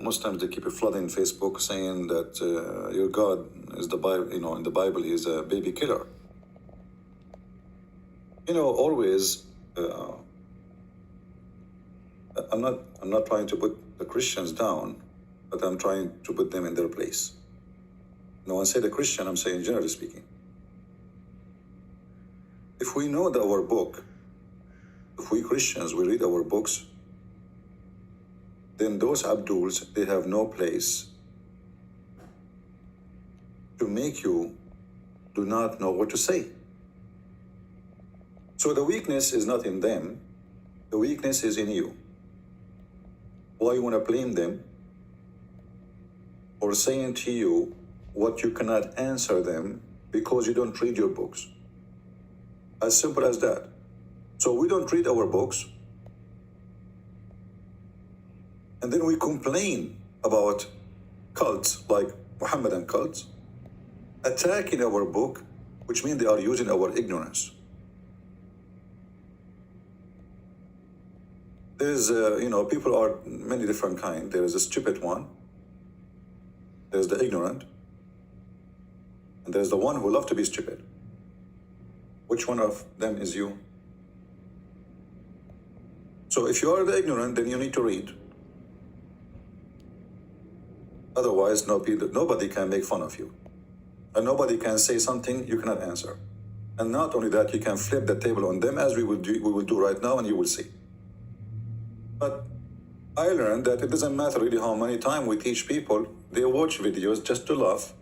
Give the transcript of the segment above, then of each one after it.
Muslims, they keep flooding Facebook saying that your God is the Bible. In the Bible, he is a baby killer. Always. I'm not trying to put the Christians down, but I'm trying to put them in their place. When I say the Christian, I'm saying generally speaking. If we know our book, if we Christians, we read our books, then those Abduls, they have no place to make you do not know what to say. So the weakness is not in them, the weakness is in you. Why you want to blame them for saying to you what you cannot answer them because you don't read your books? As simple as that. So we don't read our books, and then we complain about cults like Muhammadan cults attacking our book, which means they are using our ignorance. There's, people are many different kinds. There is a stupid one, there's the ignorant, and there's the one who loves to be stupid. Which one of them is you? So if you are the ignorant, then you need to read. Otherwise, nobody can make fun of you. And nobody can say something you cannot answer. And not only that, you can flip the table on them, as we will do right now, and you will see. But I learned that it doesn't matter really how many times we teach people. They watch videos just to laugh.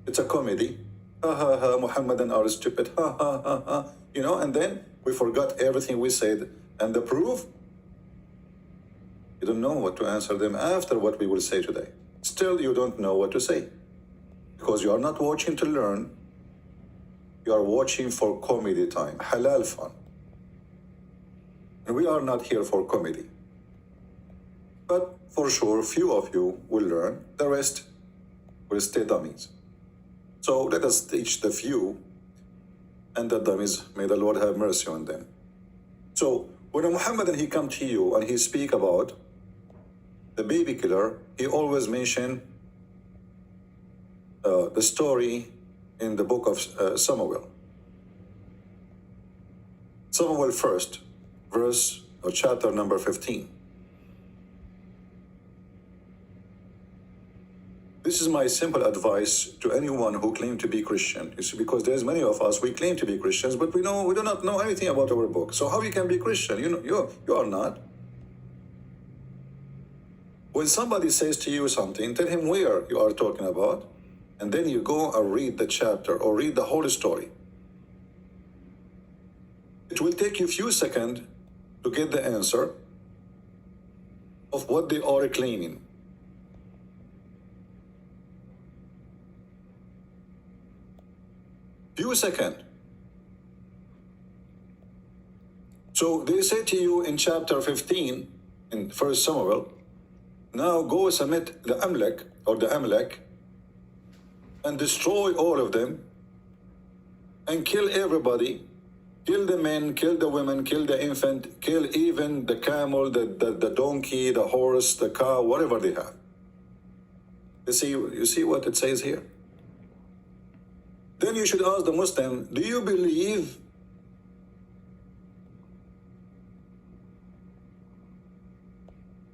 It's a comedy. Ha ha ha, Muhammadan are stupid. Ha ha ha ha. And then we forgot everything we said. And the proof? You don't know what to answer them after what we will say today. Still, you don't know what to say. Because you are not watching to learn. You are watching for comedy time. Halal fun. And we are not here for comedy. But for sure, few of you will learn. The rest will stay dummies. So let us teach the few, and the dummies, may the Lord have mercy on them. So when a Muhammadan, he come to you and he speak about the baby killer, he always mention the story in the book of Samuel. Samuel 1st, verse or chapter number 15. This is my simple advice to anyone who claims to be Christian. You see, because there's many of us, we claim to be Christians, but we do not know anything about our book. So how you can be Christian? You are not. When somebody says to you something, tell him where you are talking about, and then you go and read the chapter or read the whole story. It will take you a few seconds to get the answer of what they are claiming. Few seconds. So they say to you in chapter 15, in 1 Samuel, now go submit the Amalek, and destroy all of them, and kill everybody, kill the men, kill the women, kill the infant, kill even the camel, the donkey, the horse, the cow, whatever they have. You see what it says here? Then you should ask the Muslim, do you believe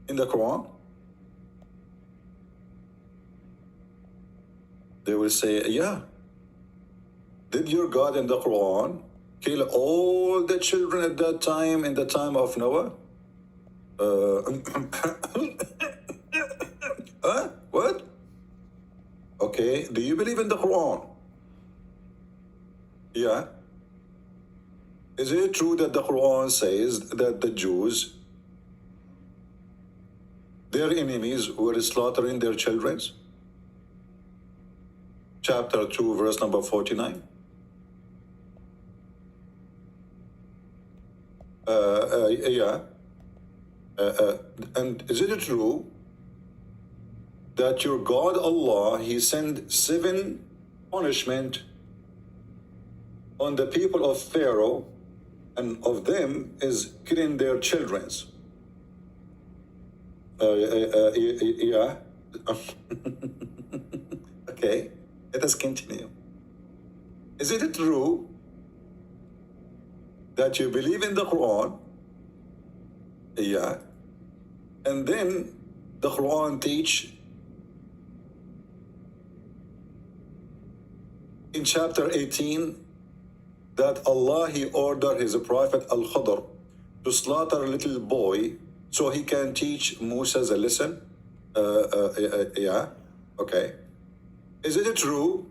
in the Quran? They will say, yeah. Did your God in the Quran kill all the children at that time, in the time of Noah? What? Okay, do you believe in the Quran? Yeah. Is it true that the Quran says that the Jews, their enemies, were slaughtering their children? Chapter 2, verse number 49. Yeah. And is it true that your God Allah, he sent 7 punishment on the people of Pharaoh, and of them is killing their children? Yeah. Okay, let us continue. Is it true that you believe in the Quran? Yeah. And then the Quran teach in chapter 18 that Allah, he ordered his prophet Al-Khadr to slaughter a little boy so he can teach Musa a lesson? Yeah. Okay. Is it true?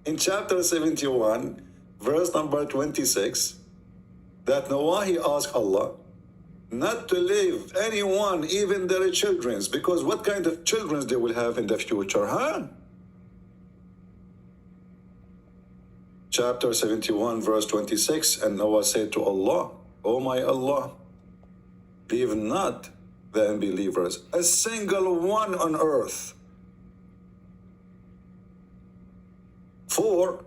In chapter 71, verse number 26, that Noah, he asked Allah not to leave anyone, even their children, because what kind of children they will have in the future, huh? Chapter 71, verse 26, and Noah said to Allah, "Oh my Allah, leave not the unbelievers, a single one on earth. For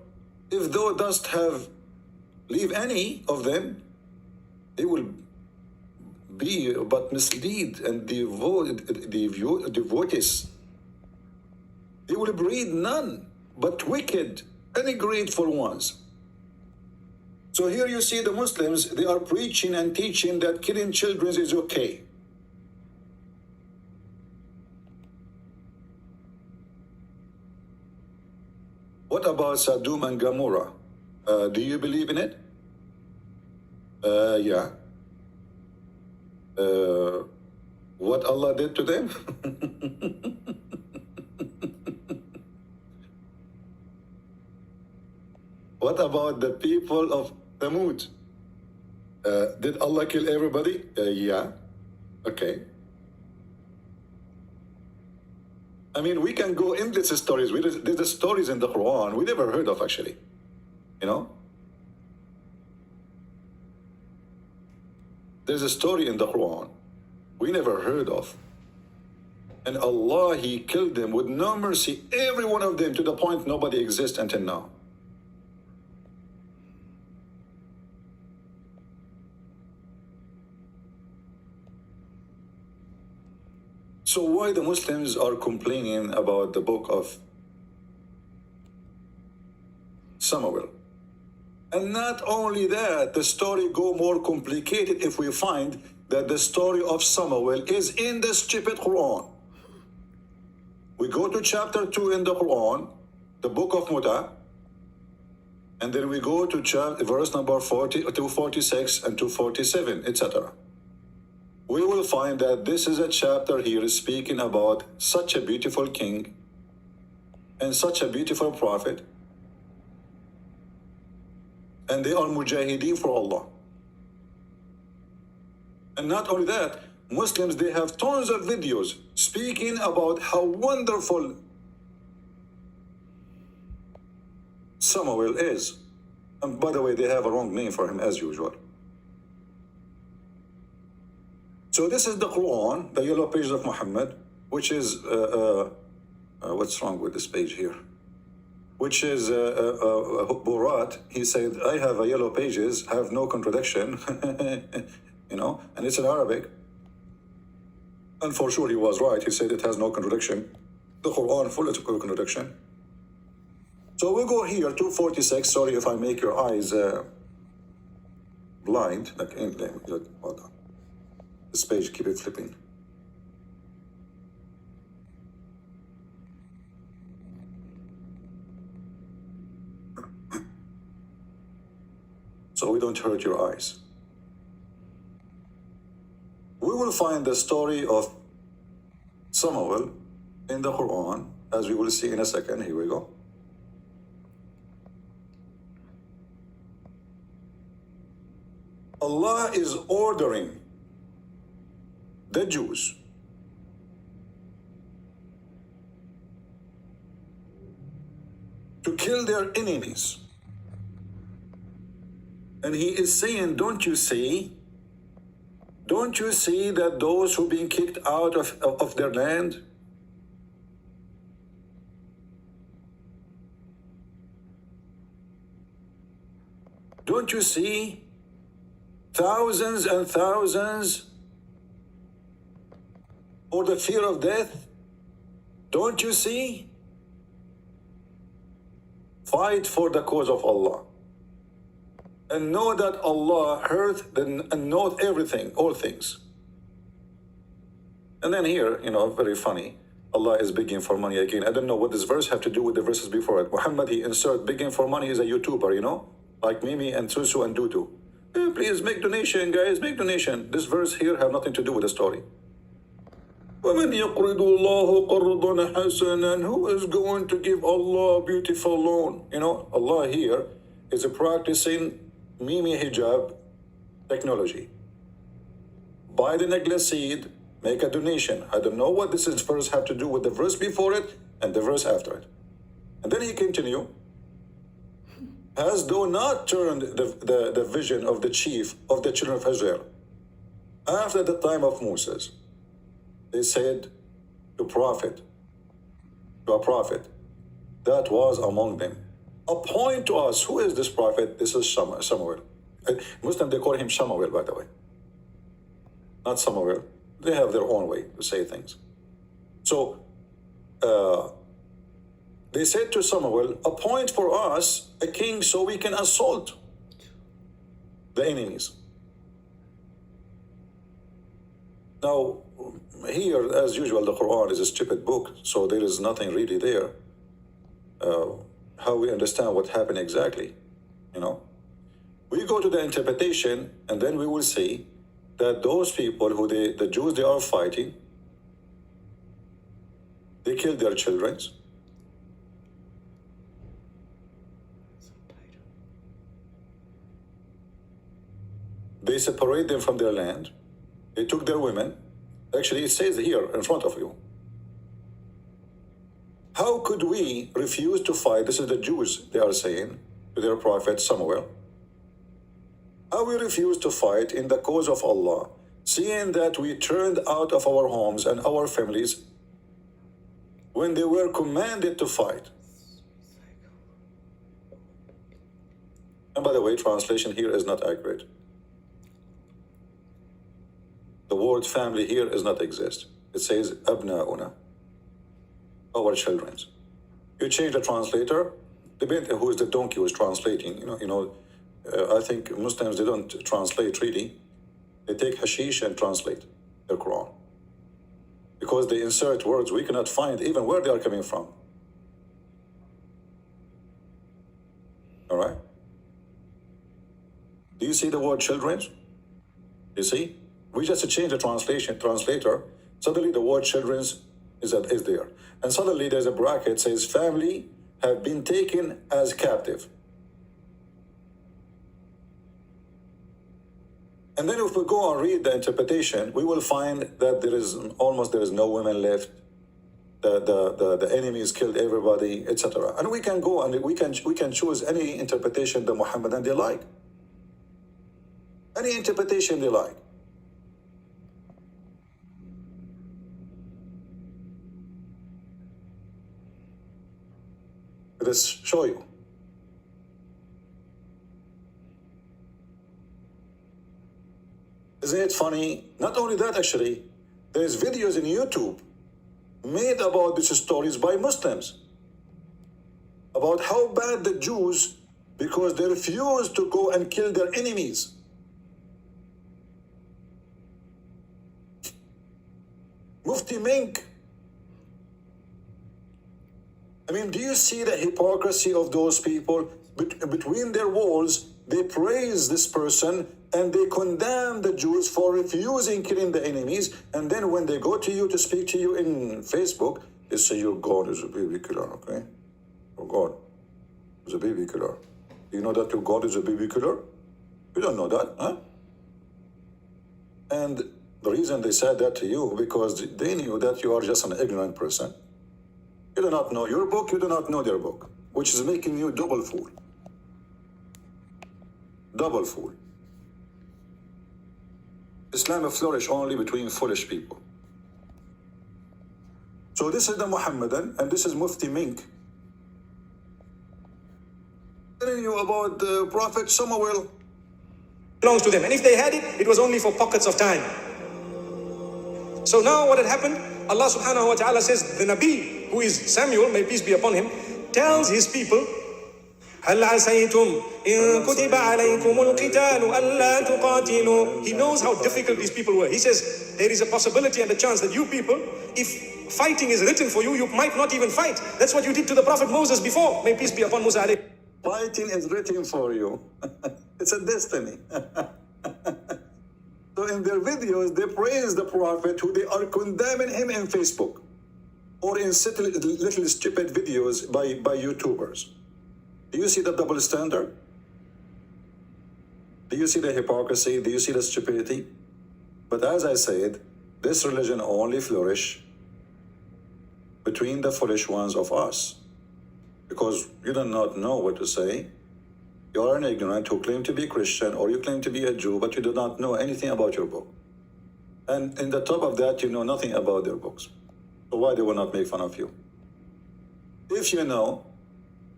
if thou dost leave any of them, they will be but mislead and devotees. They will breed none but wicked and ungrateful ones." So here you see the Muslims, they are preaching and teaching that killing children is okay. What about Sodom and Gomorrah? Do you believe in it? Yeah. What Allah did to them? What about the people of Thamud? Did Allah kill everybody? Yeah. Okay. I mean, we can go endless stories. There's the stories in the Quran we never heard of, actually. You know? There's a story in the Quran we never heard of. And Allah, he killed them with no mercy, every one of them, to the point nobody exists until now. So why the Muslims are complaining about the book of Samuel? And not only that, the story go more complicated if we find that the story of Samuel is in the stupid Quran. We go to chapter 2 in the Quran, the book of Muta, and then we go to verse number 40, 246 and 247, etc. We will find that this is a chapter here speaking about such a beautiful king and such a beautiful prophet, and they are mujahideen for Allah. And not only that, Muslims, they have tons of videos speaking about how wonderful Samuel is. And by the way, they have a wrong name for him as usual. So this is the Quran, the yellow pages of Muhammad, which is, what's wrong with this page here? Which is Burat. He said, I have a yellow pages, have no contradiction, you know, and it's in Arabic. And for sure he was right. He said it has no contradiction. The Quran full of contradiction. So we'll go here, 246. Sorry if I make your eyes blind. Hold on. This page, keep it flipping. So we don't hurt your eyes. We will find the story of Samuel in the Quran, as we will see in a second. Here we go. Allah is ordering the Jews to kill their enemies. And he is saying, don't you see that those who've been kicked out of their land, don't you see thousands and thousands for the fear of death? Don't you see? Fight for the cause of Allah. And know that Allah heard and knows everything, all things. And then here, very funny, Allah is begging for money again. I don't know what this verse have to do with the verses before it. Muhammad, he insert begging for money is a YouTuber, like Mimi and Susu and Dudu. Please make donation, guys, make donation. This verse here have nothing to do with the story. وَمَنْ يَقْرِضُ اللَّهُ قَرْضًا حَسَنًا. Who is going to give Allah a beautiful loan? Allah here is practicing Mimi hijab technology. Buy the necklace seed, make a donation. I don't know what this verse have to do with the verse before it and the verse after it. And then he continue, as though not turned the vision of the chief of the children of Israel. After the time of Moses, they said to a prophet that was among them, appoint to us, who is this prophet? This is Samuel. Muslim, they call him Samuel, by the way. Not Samuel. They have their own way to say things. So, they said to Samuel, appoint for us a king so we can assault the enemies. Now, here, as usual, the Quran is a stupid book, so there is nothing really there. How we understand what happened exactly, We go to the interpretation, and then we will see that those people the Jews, they are fighting, they killed their children. They separate them from their land. They took their women. Actually, it says here in front of you. How could we refuse to fight? This is the Jews, they are saying to their prophet Samuel. How we refuse to fight in the cause of Allah, seeing that we turned out of our homes and our families when they were commanded to fight. And by the way, translation here is not accurate. The word family here does not exist. It says abna'una, our children. You change the translator, depending who is the donkey who is translating. I think Muslims, they don't translate really. They take hashish and translate the Quran. Because they insert words we cannot find even where they are coming from. All right? Do you see the word children? You see? We just change the translator. Suddenly the word children is there. And suddenly there's a bracket says family have been taken as captive. And then if we go and read the interpretation, we will find that there is no women left. The enemies killed everybody, etc. And we can go and we can choose any interpretation that Muhammadan they like. Any interpretation they like. Let's show you. Isn't it funny? Not only that, actually, there's videos in YouTube made about these stories by Muslims about how bad the Jews, because they refused to go and kill their enemies. Mufti Mink. I mean, do you see the hypocrisy of those people? Between their walls, they praise this person and they condemn the Jews for refusing killing the enemies. And then when they go to you to speak to you in Facebook, they say your God is a baby killer, okay? Your God is a baby killer. Do you know that your God is a baby killer? You don't know that, huh? And the reason they said that to you, because they knew that you are just an ignorant person. You do not know your book, you do not know their book, which is making you double fool. Double fool. Islam will flourish only between foolish people. So this is the Muhammadan, and this is Mufti Mink. Telling you about the Prophet Samuel. belongs to them. And if they had it, it was only for pockets of time. So now what had happened, Allah subhanahu wa ta'ala says, the Nabi, who is Samuel, may peace be upon him, tells his people, هل عسيتم إن كتب عليكم القتال ألا تقاتلوا. He knows how difficult these people were. He says, there is a possibility and a chance that you people, if fighting is written for you, you might not even fight. That's what you did to the Prophet Moses before. May peace be upon Musa alayhi. Fighting is written for you. It's a destiny. So in their videos, they praise the Prophet who they are condemning him in Facebook or in little stupid videos by YouTubers. Do you see the double standard? Do you see the hypocrisy? Do you see the stupidity? But as I said, this religion only flourish between the foolish ones of us. Because you do not know what to say. You are an ignorant who claim to be Christian or you claim to be a Jew, but you do not know anything about your book. And in the top of that, you know nothing about their books. So why they will not make fun of you? If you know,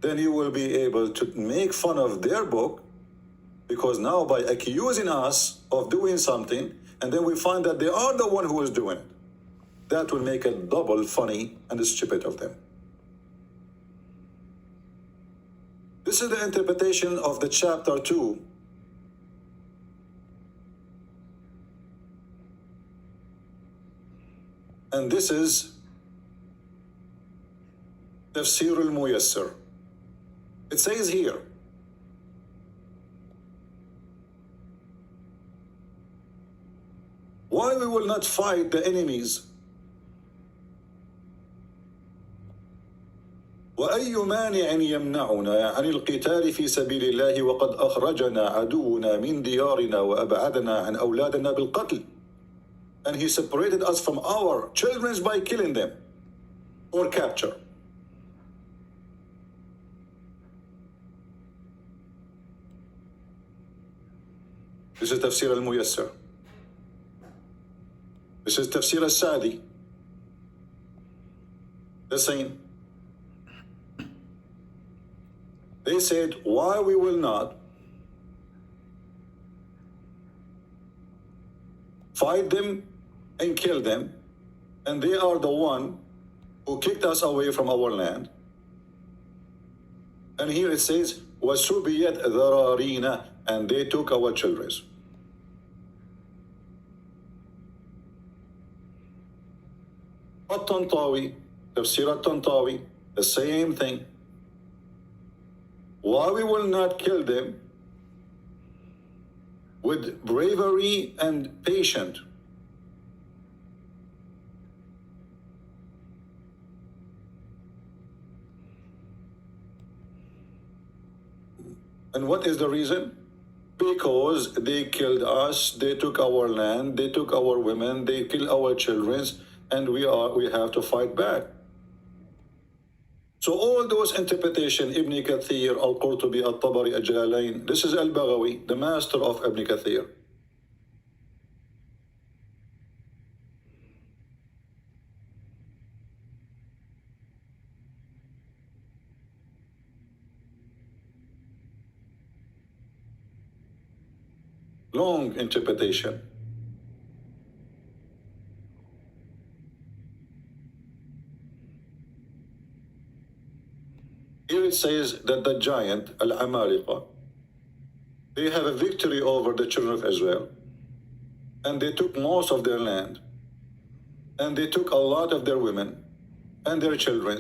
then you will be able to make fun of their book, because now by accusing us of doing something, and then we find that they are the one who is doing it, that will make it double funny and stupid of them. This is the interpretation of the chapter 2. And this is Tafsir al-Muyassar. It says here, why we will not fight the enemies? وأي مانع يمنعنا عن القتال في سبيل الله وقد أخرجنا عدونا من ديارنا وأبعدنا عن أولادنا بالقتل. And he separated us from our children by killing them or capture. This is Tafsir al-Muyassar. This is Tafsir al-Sadi. The same. They said, why we will not fight them and kill them, and they are the one who kicked us away from our land. And here it says, وَسُبِيَتْ ذَرَارِينَ, and they took our children. At-Tantawi, Tafsir at-Tantawi, the same thing. Why we will not kill them with bravery and patience? And what is the reason? Because they killed us, they took our land, they took our women, they killed our children, and we have to fight back. So all those interpretations, Ibn Kathir, Al-Qurtubi, Al-Tabari, Al-Jalalain, this is Al-Baghawi, the master of Ibn Kathir. Long interpretation. Here it says that the giant, Al-Amalekites, they have a victory over the children of Israel. And they took most of their land. And they took a lot of their women and their children.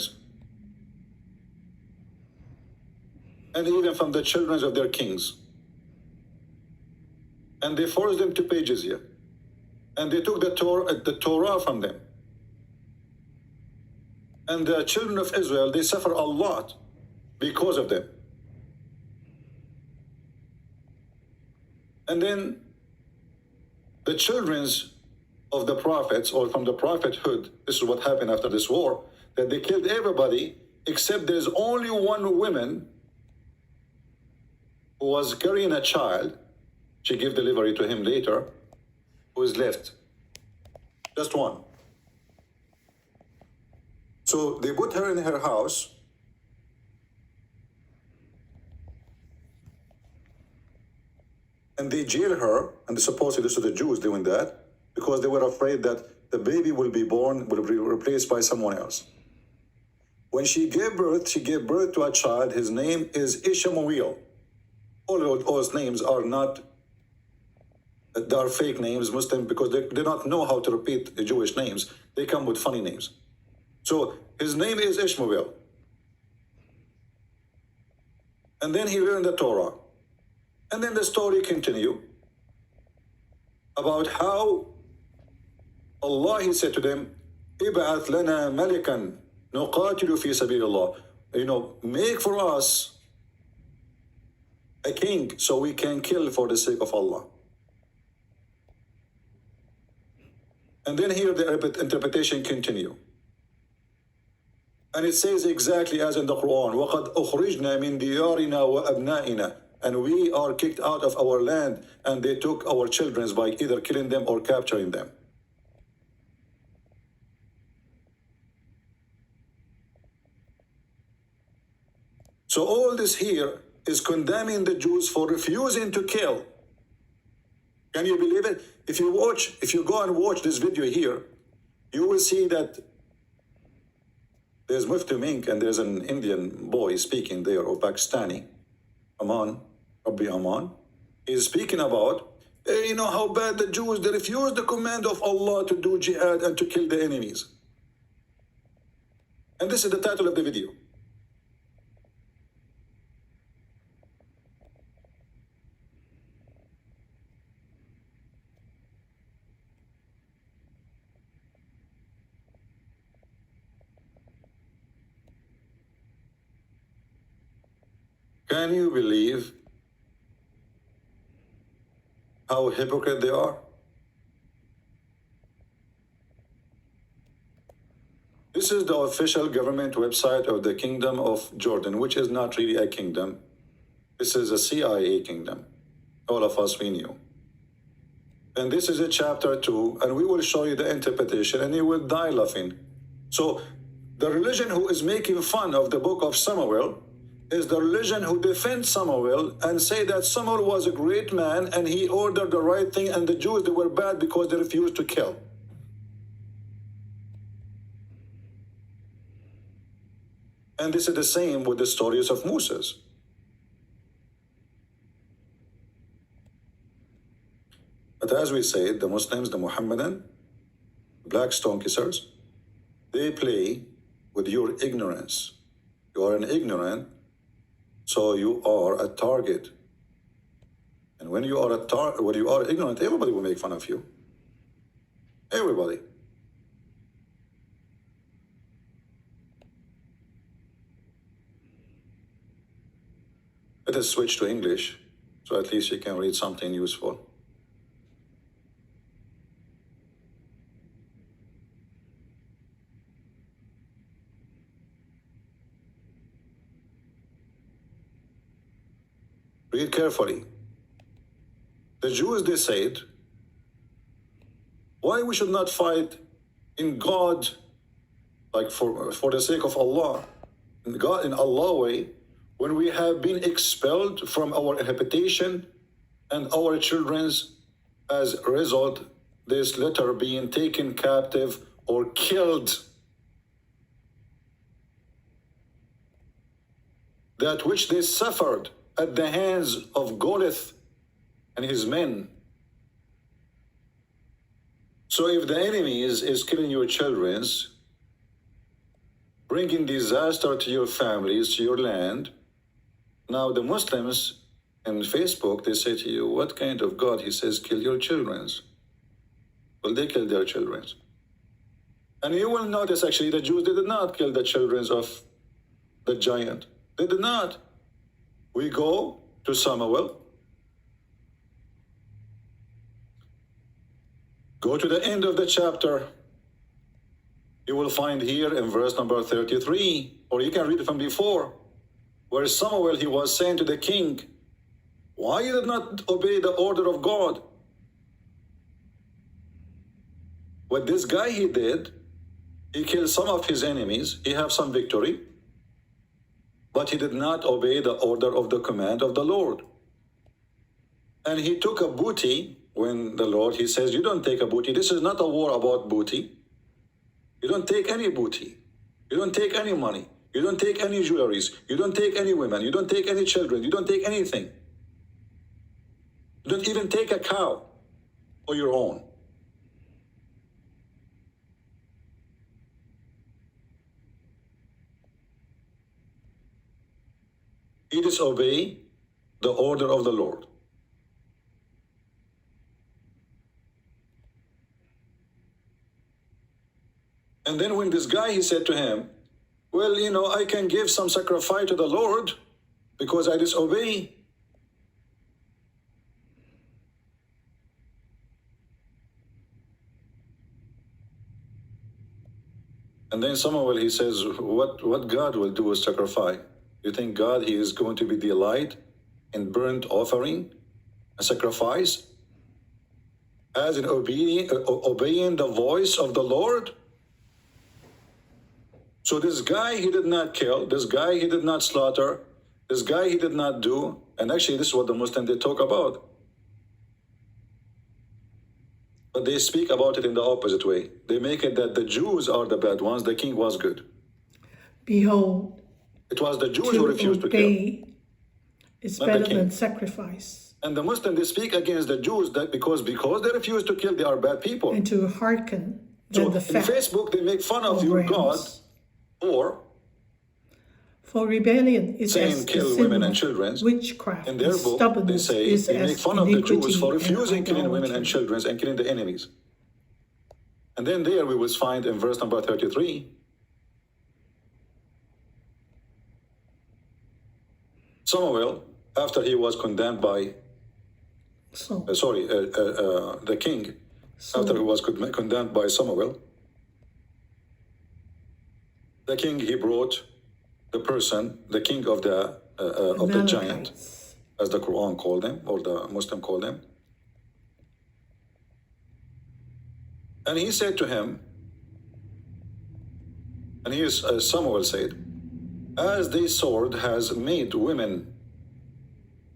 And even from the children of their kings. And they forced them to pay jizya. And they took the Torah from them. And the children of Israel, they suffer a lot because of them. And then the children of the prophets, or from the prophethood, this is what happened after this war, that they killed everybody except there's only one woman who was carrying a child. She gave delivery to him later, who is left. Just one. So they put her in her house. and they jail her, and supposedly this is the Jews doing that, because they were afraid that the baby will be born, will be replaced by someone else. When she gave birth to a child. His name is Ishmael. All of those names are not, they are fake names, Muslim, because they do not know how to repeat the Jewish names. They come with funny names. So his name is Ishmael. And then he learned the Torah. And then the story continues about how Allah, he said to them, Ib'ath lana malikan nuqatilu fi sabilillah. Make for us a king so we can kill for the sake of Allah. And then here the interpretation continue. And it says exactly as in the Quran, وَقَدْ أُخْرِجْنَا مِنْ دِيَارِنَا وَأَبْنَائِنَا. And we are kicked out of our land, and they took our children by either killing them or capturing them. So all this here is condemning the Jews for refusing to kill. Can you believe it? If you go and watch this video here, you will see that there's Mufti Mink and there's an Indian boy speaking there, or Pakistani, Aman, Rabbi Aman. He's speaking about, how bad the Jews, they refuse the command of Allah to do jihad and to kill the enemies. And this is the title of the video. Can you believe how hypocrite they are? This is the official government website of the Kingdom of Jordan, which is not really a kingdom. This is a CIA kingdom. All of us, we knew. And this is a chapter 2, and we will show you the interpretation, and you will die laughing. So the religion who is making fun of the book of Samuel is the religion who defends Samuel and say that Samuel was a great man and he ordered the right thing, and the Jews, they were bad because they refused to kill. And this is the same with the stories of Moses. But as we said, the Muslims, the Muhammadan, black stone kissers, they play with your ignorance. You are an ignorant, so you are a target. And when you are ignorant, everybody will make fun of you. Everybody. Let us switch to English, so at least you can read something useful. Read carefully. The Jews, they said, why we should not fight in God, like for the sake of Allah, in Allah way, when we have been expelled from our habitation and our children's, as a result, this letter being taken captive or killed. That which they suffered at the hands of Goliath and his men. So if the enemy is killing your children, bringing disaster to your families, to your land, now the Muslims on Facebook, they say to you, what kind of God? He says, kill your children. Well, they killed their children. And you will notice, actually, the Jews, they did not kill the children of the giant. They did not. We go to Samuel. Go to the end of the chapter. You will find here in verse number 33, or you can read it from before, where Samuel, he was saying to the king, why you did not obey the order of God? What this guy he did, he killed some of his enemies, he have some victory, but he did not obey the order of the command of the Lord. And he took a booty when the Lord, he says, you don't take a booty. This is not a war about booty. You don't take any booty. You don't take any money. You don't take any jewelries. You don't take any women. You don't take any children. You don't take anything. You don't even take a cow for your own. He disobeyed the order of the Lord. And then when this guy, he said to him, well, you know, I can give some sacrifice to the Lord because I disobey. And then Samuel, he says, what God will do with sacrifice? You think God, he is going to be delight in burnt offering, a sacrifice, as in obeying the voice of the Lord? So this guy, he did not kill. This guy, he did not slaughter. This guy, he did not do. And actually, this is what the Muslims, they talk about. But they speak about it in the opposite way. They make it that the Jews are the bad ones, the king was good. Behold, it was the Jews who refused to kill. It's better than sacrifice. And the Muslims, they speak against the Jews that because they refuse to kill, they are bad people. And to hearken so the in Facebook, they make fun of your God for rebellion is saying as kill sin, women and children. witchcraft, in their book, they say they make fun of the Jews for refusing killing women and children and killing the enemies. And then there we will find in verse number 33, Samuel, after he was condemned by, the king, after he was condemned by Samuel, the king, he brought the person, the king of the giant, as the Quran called them, or the Muslim called them. And he said to him, and here's Samuel said, as this sword has made women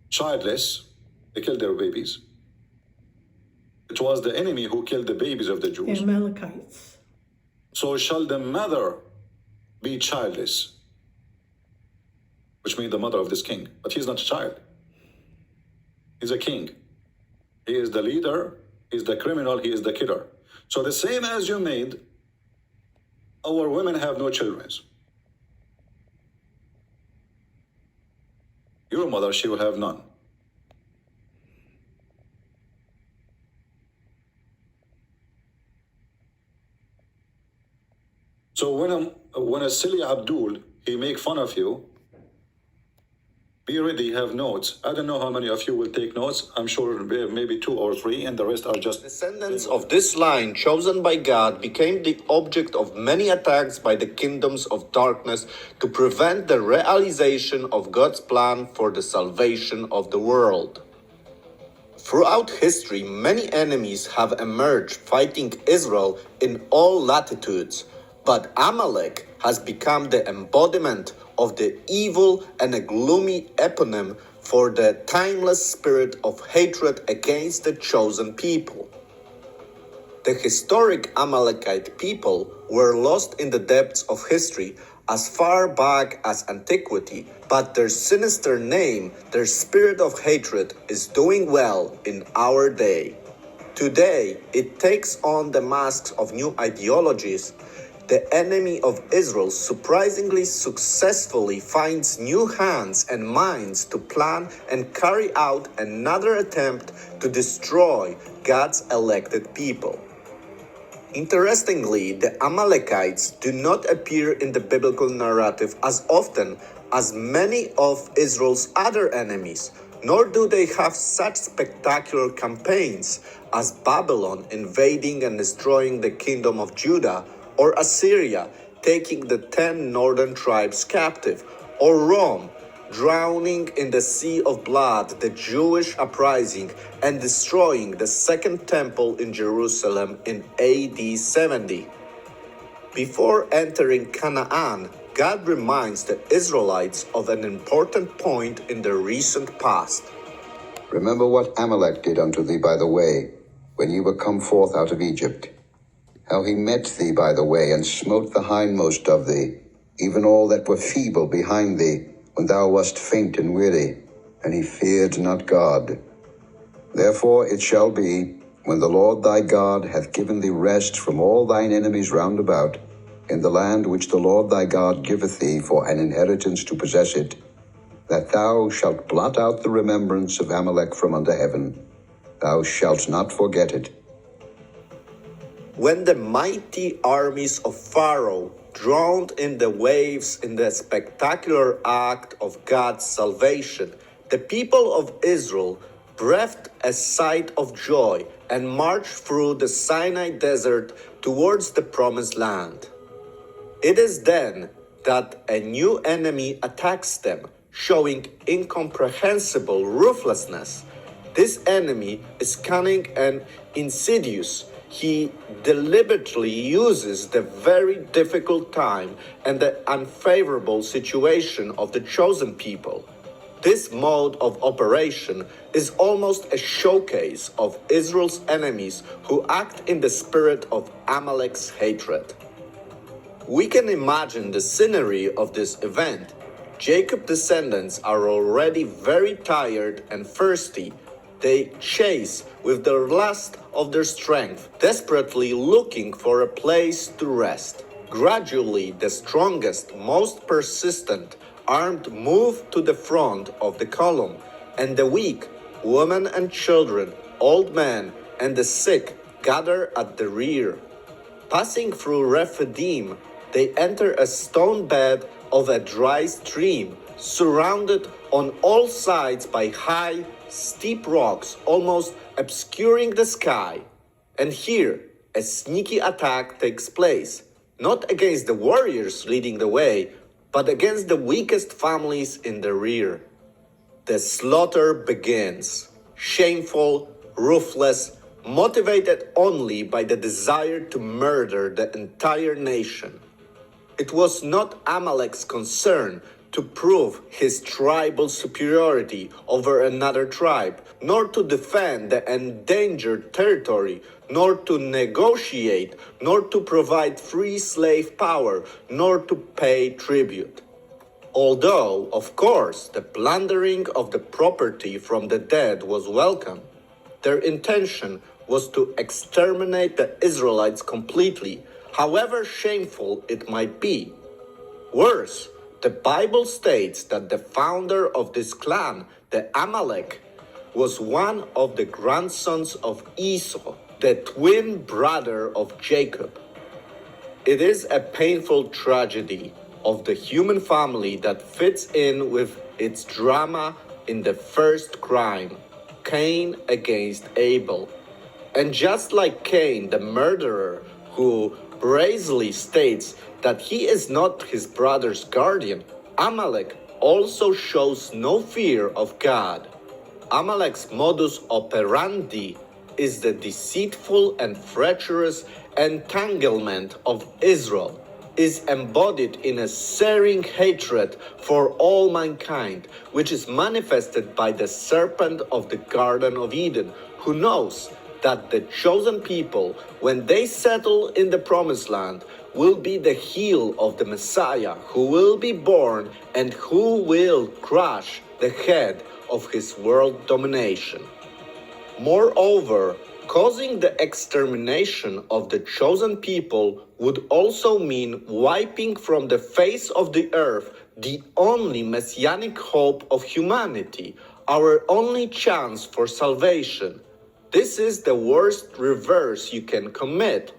childless, they killed their babies. It was the enemy who killed the babies of the Jews. The Amalekites. So shall the mother be childless, which means the mother of this king. But he's not a child. He's a king. He is the leader, he's the criminal, he is the killer. So the same as you made, our women have no children. Your mother, she will have none. So when a silly Abdul, he make fun of you, be ready, have notes. I don't know how many of you will take notes. I'm sure maybe 2 or 3, and the rest are just... Descendants of this line chosen by God became the object of many attacks by the kingdoms of darkness to prevent the realization of God's plan for the salvation of the world. Throughout history, many enemies have emerged fighting Israel in all latitudes, but Amalek has become the embodiment of the evil and a gloomy eponym for the timeless spirit of hatred against the chosen people. The historic Amalekite people were lost in the depths of history as far back as antiquity, but their sinister name, their spirit of hatred, is doing well in our day. Today, it takes on the masks of new ideologies. The enemy of Israel surprisingly successfully finds new hands and minds to plan and carry out another attempt to destroy God's elected people. Interestingly, the Amalekites do not appear in the biblical narrative as often as many of Israel's other enemies, nor do they have such spectacular campaigns as Babylon invading and destroying the kingdom of Judah, or Assyria taking the 10 northern tribes captive, or Rome drowning in the sea of blood the Jewish uprising and destroying the Second Temple in Jerusalem in AD 70. Before entering Canaan, God reminds the Israelites of an important point in the recent past. Remember what Amalek did unto thee by the way, when ye were come forth out of Egypt, how he met thee by the way, and smote the hindmost of thee, even all that were feeble behind thee, when thou wast faint and weary, and he feared not God. Therefore it shall be, when the Lord thy God hath given thee rest from all thine enemies round about, in the land which the Lord thy God giveth thee for an inheritance to possess it, that thou shalt blot out the remembrance of Amalek from under heaven. Thou shalt not forget it. When the mighty armies of Pharaoh drowned in the waves in the spectacular act of God's salvation, the people of Israel breathed a sigh of joy and marched through the Sinai desert towards the promised land. It is then that a new enemy attacks them, showing incomprehensible ruthlessness. This enemy is cunning and insidious. He deliberately uses the very difficult time and the unfavorable situation of the chosen people. This mode of operation is almost a showcase of Israel's enemies who act in the spirit of Amalek's hatred. We can imagine the scenery of this event. Jacob's descendants are already very tired and thirsty. They chase with the last of their strength, desperately looking for a place to rest. Gradually, the strongest, most persistent, armed move to the front of the column, and the weak, women and children, old men, and the sick gather at the rear. Passing through Rephidim, they enter a stone bed of a dry stream, surrounded on all sides by high, steep rocks, almost obscuring the sky. And here, a sneaky attack takes place, not against the warriors leading the way, but against the weakest families in the rear. The slaughter begins, shameful, ruthless, motivated only by the desire to murder the entire nation. It was not Amalek's concern to prove his tribal superiority over another tribe, nor to defend the endangered territory, nor to negotiate, nor to provide free slave power, nor to pay tribute. Although, of course, the plundering of the property from the dead was welcome, their intention was to exterminate the Israelites completely, however shameful it might be. Worse, the Bible states that the founder of this clan, the Amalek, was one of the grandsons of Esau, the twin brother of Jacob. It is a painful tragedy of the human family that fits in with its drama in the first crime, Cain against Abel. And just like Cain, the murderer, who brazenly states that he is not his brother's guardian, Amalek also shows no fear of God. Amalek's modus operandi is the deceitful and treacherous entanglement of Israel, is embodied in a searing hatred for all mankind, which is manifested by the serpent of the Garden of Eden, who knows that the chosen people, when they settle in the promised land, will be the heel of the Messiah, who will be born and who will crush the head of his world domination. Moreover, causing the extermination of the chosen people would also mean wiping from the face of the earth the only messianic hope of humanity, our only chance for salvation. This is the worst reverse you can commit.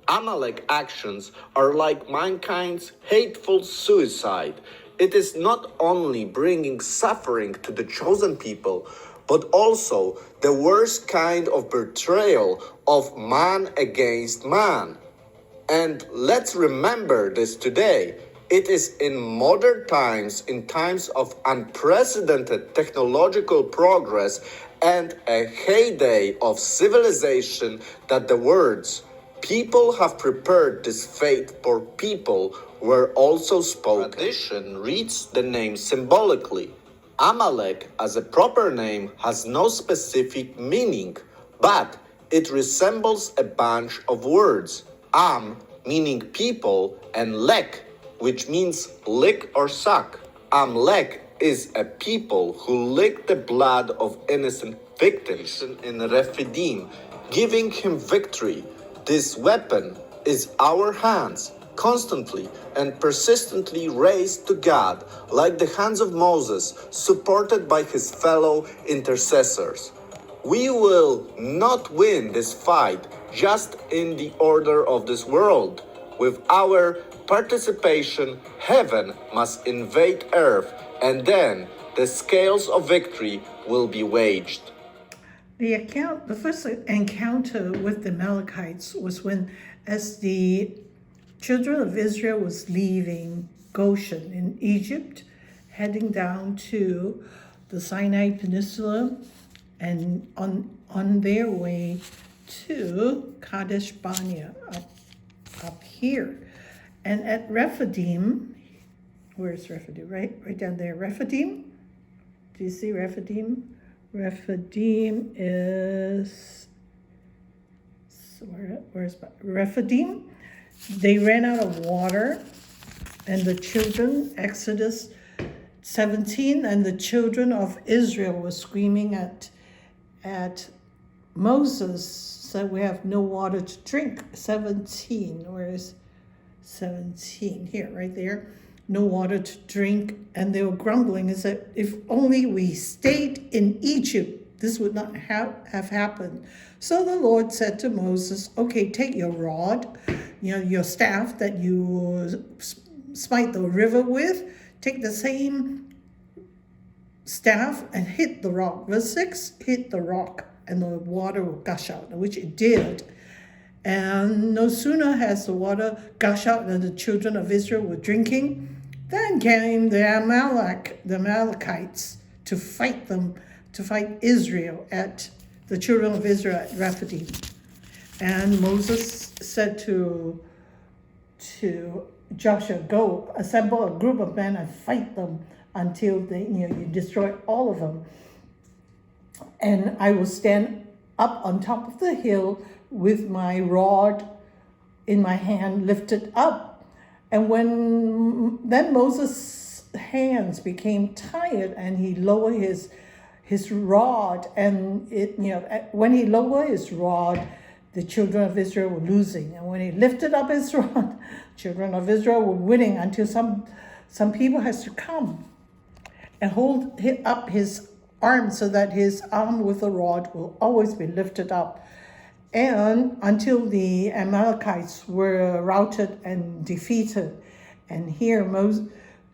Amalek actions are like mankind's hateful suicide. It is not only bringing suffering to the chosen people, but also the worst kind of betrayal of man against man. And let's remember this today. It is in modern times, in times of unprecedented technological progress and a heyday of civilization, that the words, "People have prepared this fate for people," were also spoken. Tradition reads the name symbolically. Amalek as a proper name has no specific meaning, but it resembles a bunch of words. Am meaning people and lek, which means lick or suck. Amalek is a people who lick the blood of innocent victims in Rephidim, giving him victory. This weapon is our hands, constantly and persistently raised to God, like the hands of Moses, supported by his fellow intercessors. We will not win this fight just in the order of this world. With our participation, heaven must invade earth, and then the scales of victory will be waged. The first encounter with the Amalekites was when, as the children of Israel was leaving Goshen in Egypt, heading down to the Sinai Peninsula, and on their way to Kadesh Barnea up here. And at Rephidim, where's Rephidim? Right down there, Rephidim. Do you see Rephidim? Rephidim is, where's Rephidim? They ran out of water, and the children, Exodus 17, and the children of Israel were screaming at Moses, said, we have no water to drink. 17, where is 17? Here, right there. No water to drink, and they were grumbling and said, if only we stayed in Egypt, this would not have happened. So the Lord said to Moses, okay, take your rod, your staff that you smite the river with, take the same staff and hit the rock. Verse 6, hit the rock and the water will gush out, which it did. And no sooner has the water gushed out than the children of Israel were drinking, then came the Amalekites to fight Israel the children of Israel at Rephidim. And Moses said to Joshua, go assemble a group of men and fight them until you destroy all of them. And I will stand up on top of the hill with my rod in my hand lifted up. And then Moses' hands became tired, and he lowered his rod, and when he lowered his rod, the children of Israel were losing. And when he lifted up his rod, children of Israel were winning, until some people has to come and hold up his arm so that his arm with the rod will always be lifted up. And until the Amalekites were routed and defeated. And here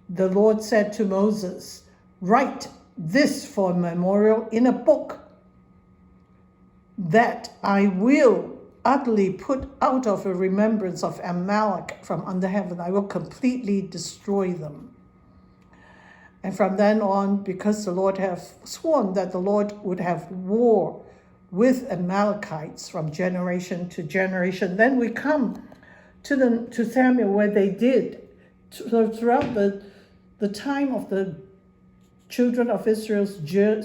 the Lord said to Moses, write this for a memorial in a book, that I will utterly put out of a remembrance of Amalek from under heaven. I will completely destroy them. And from then on, because the Lord have sworn that the Lord would have war with Amalekites from generation to generation. Then we come to Samuel, where they did. So throughout the time of the children of Israel's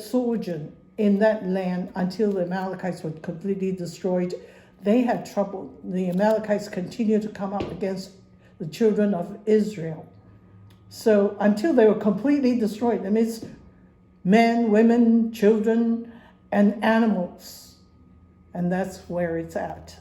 sojourn in that land, until the Amalekites were completely destroyed, they had trouble. The Amalekites continued to come up against the children of Israel. So until they were completely destroyed, that means men, women, children, and animals. And that's where it's at.